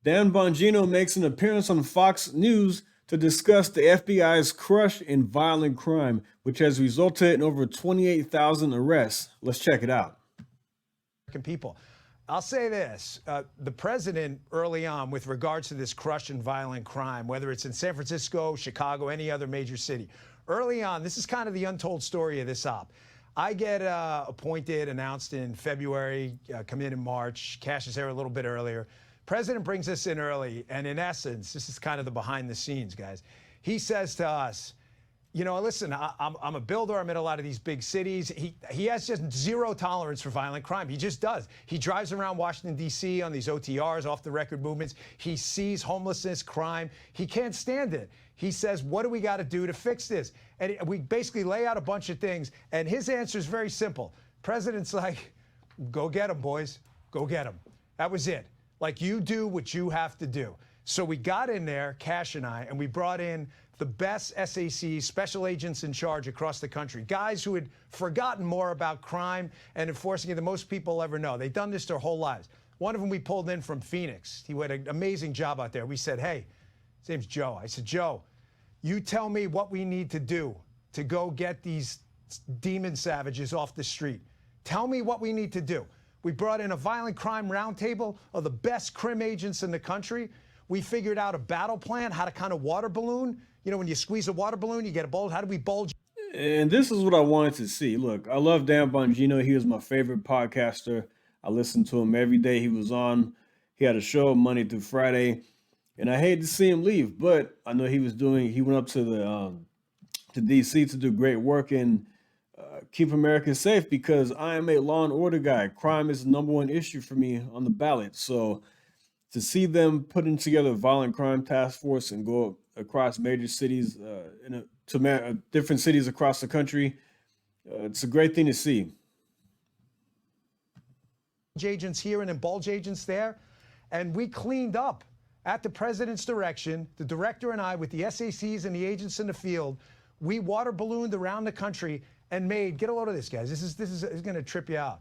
Dan Bongino makes an appearance on Fox News to discuss the FBI's crush in violent crime, which has resulted in over 28,000 arrests. Let's check it out. People. I'll say this, the president early on with regards to this crush in violent crime, whether it's in San Francisco, Chicago, any other major city, early on, this is kind of the untold story of this op. I get appointed, announced in February, come in March, cash is there a little bit earlier. President brings us in early, and in essence, this is kind of the behind the scenes, guys. He says to us, you know, listen, I'm a builder. I'm in a lot of these big cities. He has just zero tolerance for violent crime. He just does. He drives around Washington, D.C. on these OTRs, off the record movements. He sees homelessness, crime. He can't stand it. He says, what do we got to do to fix this? And we basically lay out a bunch of things. And his answer is very simple. President's like, go get them, boys. Go get them. That was it. Like, you do what you have to do. So we got in there, Cash and I, and we brought in the best SACs, special agents in charge across the country, guys who had forgotten more about crime and enforcing it than most people ever know. They've done this their whole lives. One of them we pulled in from Phoenix. He had an amazing job out there. We said, hey, his name's Joe. I said, Joe, you tell me what we need to do to go get these demon savages off the street. Tell me what we need to do. We brought in a violent crime roundtable of the best crim agents in the country. We figured out a battle plan, how to kind of water balloon. You know, when you squeeze a water balloon, you get a bulge. How do we bulge? And this is what I wanted to see. Look, I love Dan Bongino. He was my favorite podcaster. I listened to him every day he was on. He had a show Monday through Friday, and I hate to see him leave, but I know he went up to the to DC to do great work and keep America safe, because I am a law and order guy. Crime is the number one issue for me on the ballot. So to see them putting together a violent crime task force and go across major cities, different cities across the country, it's a great thing to see. Agents here and then bulge agents there. And we cleaned up at the president's direction, the director and I, with the SACs and the agents in the field. We water ballooned around the country and made, get a load of this, guys. This is going to trip you out.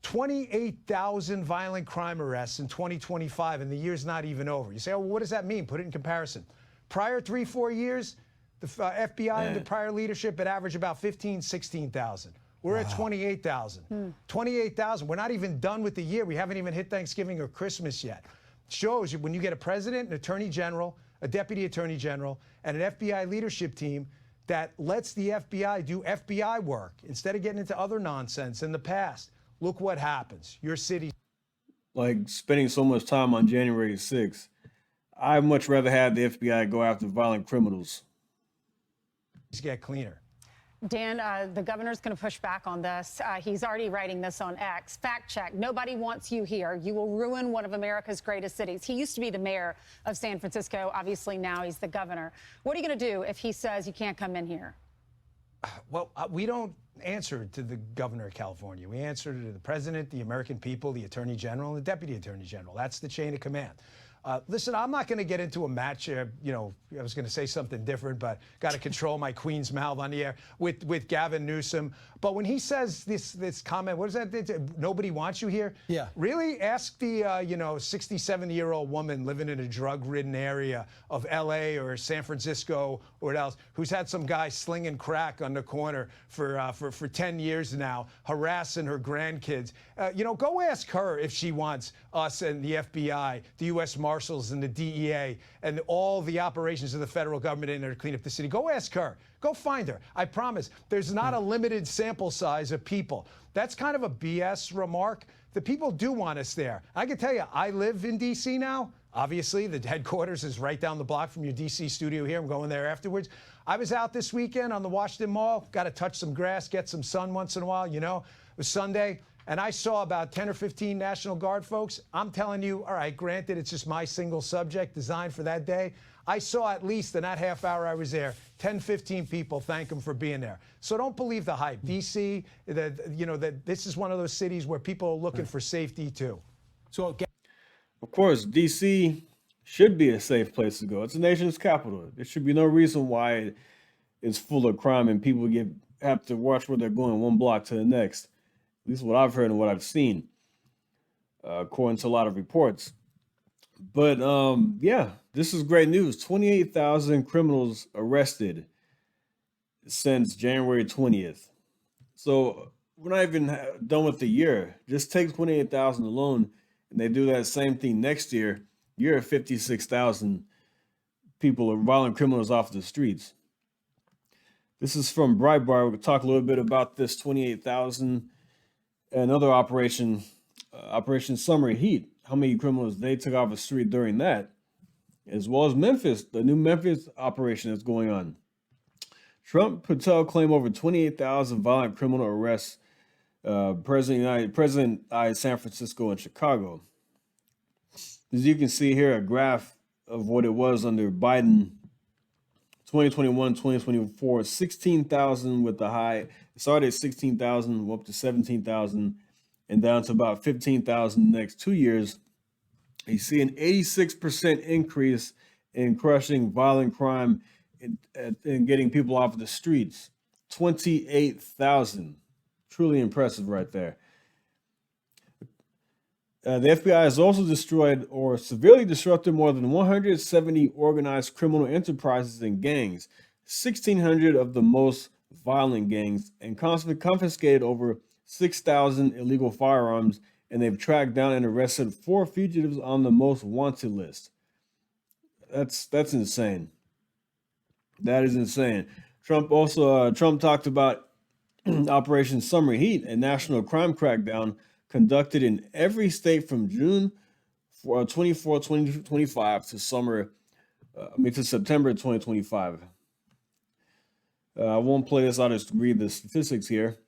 28,000 violent crime arrests in 2025, and the year's not even over. You say, oh, well, what does that mean? Put it in comparison. Prior 3-4 years, the FBI under prior leadership had averaged about 15, 16,000. We're at 28,000. 28,000. We're not even done with the year. We haven't even hit Thanksgiving or Christmas yet. Shows you when you get a president, an attorney general, a deputy attorney general, and an FBI leadership team that lets the FBI do FBI work instead of getting into other nonsense in the past. Look what happens. Your city. Like spending so much time on January 6th, I'd much rather have the FBI go after violent criminals. Get cleaner. Dan, the governor's going to push back on this. He's already writing this on X. Fact check. Nobody wants you here. You will ruin one of America's greatest cities. He used to be the mayor of San Francisco. Obviously, now he's the governor. What are you going to do if he says you can't come in here? Well, we don't answer to the governor of California. We answer to the president, the American people, the attorney general, and the deputy attorney general. That's the chain of command. Listen, I'm not going to get into a match. I was going to say something different, but got to control my queen's mouth on the air with Gavin Newsom. But when he says this comment, what is that? Nobody wants you here. Yeah. Really, ask the 67-year-old woman living in a drug-ridden area of L.A. or San Francisco or what else, who's had some guy slinging crack on the corner for 10 years now, harassing her grandkids. Go ask her if she wants us and the FBI, the U.S. Marshals and the DEA and all the operations of the federal government in there to clean up the city. Go ask her. Go find her. I promise. There's not a limited sample size of people. That's kind of a BS remark. The people do want us there. I can tell you, I live in D.C. now. Obviously, the headquarters is right down the block from your D.C. studio here. I'm going there afterwards. I was out this weekend on the Washington Mall. Got to touch some grass, get some sun once in a while. It was Sunday. And I saw about 10 or 15 National Guard folks. I'm telling you, all right, granted, it's just my single subject designed for that day. I saw at least in that half hour I was there, 10, 15 people thank them for being there. So don't believe the hype. D.C., this is one of those cities where people are looking for safety too. So, of course, D.C. should be a safe place to go. It's the nation's capital. There should be no reason why it's full of crime and people have to watch where they're going one block to the next. At least what I've heard and what I've seen, according to a lot of reports. But yeah, this is great news. 28,000 criminals arrested since January 20th. So we're not even done with the year. Just take 28,000 alone, and they do that same thing next year. You're at 56,000 people or violent criminals off the streets. This is from Breitbart. We'll talk a little bit about this 28,000. Another operation, Operation Summer Heat. How many criminals they took off the street during that, as well as Memphis, the new Memphis operation that's going on. Trump Patel claim over 28,000 violent criminal arrests. President San Francisco and Chicago. As you can see here, a graph of what it was under Biden, 2021, 2024, 16,000 with the high. It started at 16,000, went up to 17,000, and down to about 15,000 the next 2 years. You see an 86% increase in crushing violent crime and getting people off the streets. 28,000. Truly impressive right there. The FBI has also destroyed or severely disrupted more than 170 organized criminal enterprises and gangs, 1,600 of the most violent gangs, and confiscated over 6,000 illegal firearms, and they've tracked down and arrested 4 fugitives on the most wanted list. That's insane. That is insane. Trump talked about Operation Summer Heat, a national crime crackdown conducted in every state from June 24, 2025 to September 2025. I won't play this. I'll just read the statistics here.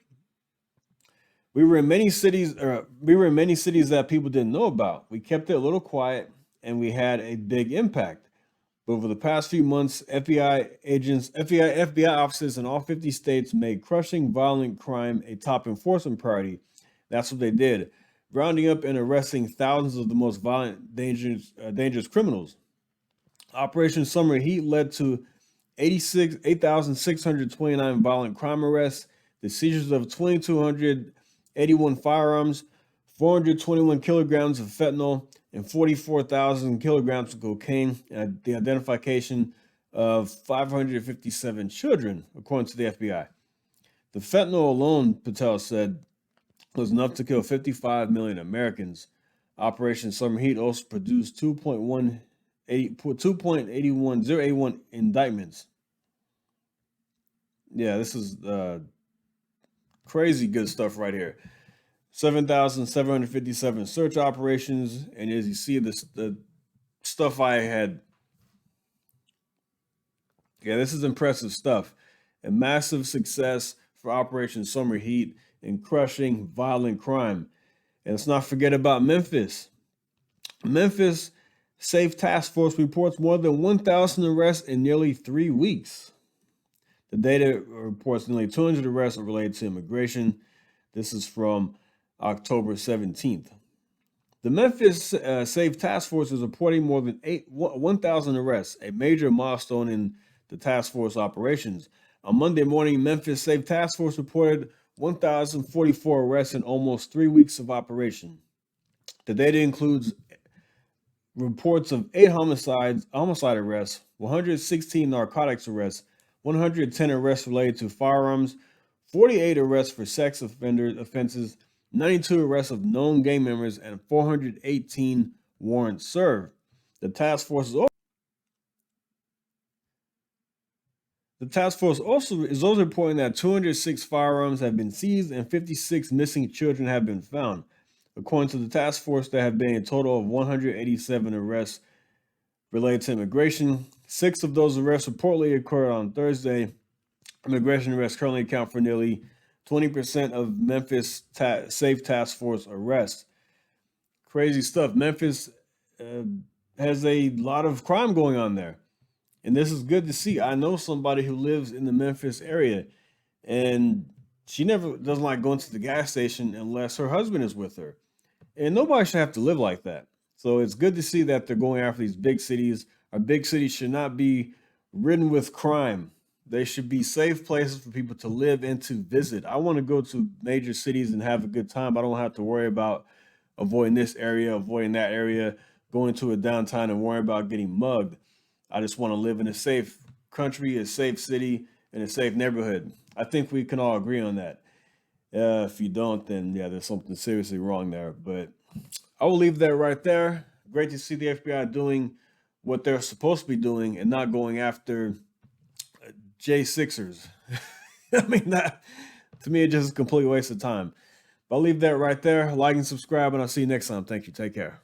We were in many cities that people didn't know about. We kept it a little quiet, and we had a big impact. But over the past few months, FBI offices in all 50 states made crushing violent crime a top enforcement priority. That's what they did, rounding up and arresting thousands of the most violent, dangerous criminals. Operation Summer Heat led to 8,629 violent crime arrests, the seizures of 2,281 firearms, 421 kilograms of fentanyl, and 44,000 kilograms of cocaine, and the identification of 557 children, according to the FBI. The fentanyl alone, Patel said, was enough to kill 55 million Americans. Operation Summer Heat also produced 2.81 indictments. Yeah, this is crazy good stuff right here. 7,757 search operations, and as you see, the stuff I had. Yeah, this is impressive stuff. A massive success for Operation Summer Heat in crushing violent crime. And let's not forget about Memphis. Memphis Safe Task Force reports more than 1,000 arrests in nearly 3 weeks. The data reports nearly 200 arrests are related to immigration. This is from October 17th. The Memphis Safe Task Force is reporting more than 1,000 arrests, a major milestone in the task force operations. On Monday morning, Memphis Safe Task Force reported 1,044 arrests in almost 3 weeks of operation. The data includes reports of 8 homicide arrests, 116 narcotics arrests, 110 arrests related to firearms, 48 arrests for sex offenses, 92 arrests of known gang members, and 418 warrants served. The task force is also reporting that 206 firearms have been seized and 56 missing children have been found. According to the task force, there have been a total of 187 arrests related to immigration. 6 of those arrests reportedly occurred on Thursday. Immigration arrests currently account for nearly 20% of Memphis Safe Task Force arrests. Crazy stuff. Memphis has a lot of crime going on there. And this is good to see. I know somebody who lives in the Memphis area, and she never doesn't like going to the gas station unless her husband is with her. And nobody should have to live like that. So it's good to see that they're going after these big cities. Our big cities should not be ridden with crime. They should be safe places for people to live and to visit. I want to go to major cities and have a good time. I don't have to worry about avoiding this area, avoiding that area, going to a downtown and worrying about getting mugged. I just want to live in a safe country, a safe city, and a safe neighborhood. I think we can all agree on that. If you don't, then yeah, there's something seriously wrong there. But I will leave that right there. Great to see the FBI doing what they're supposed to be doing and not going after J6ers. I mean, that to me, it's just a complete waste of time. But I'll leave that right there. Like and subscribe, and I'll see you next time. Thank you. Take care.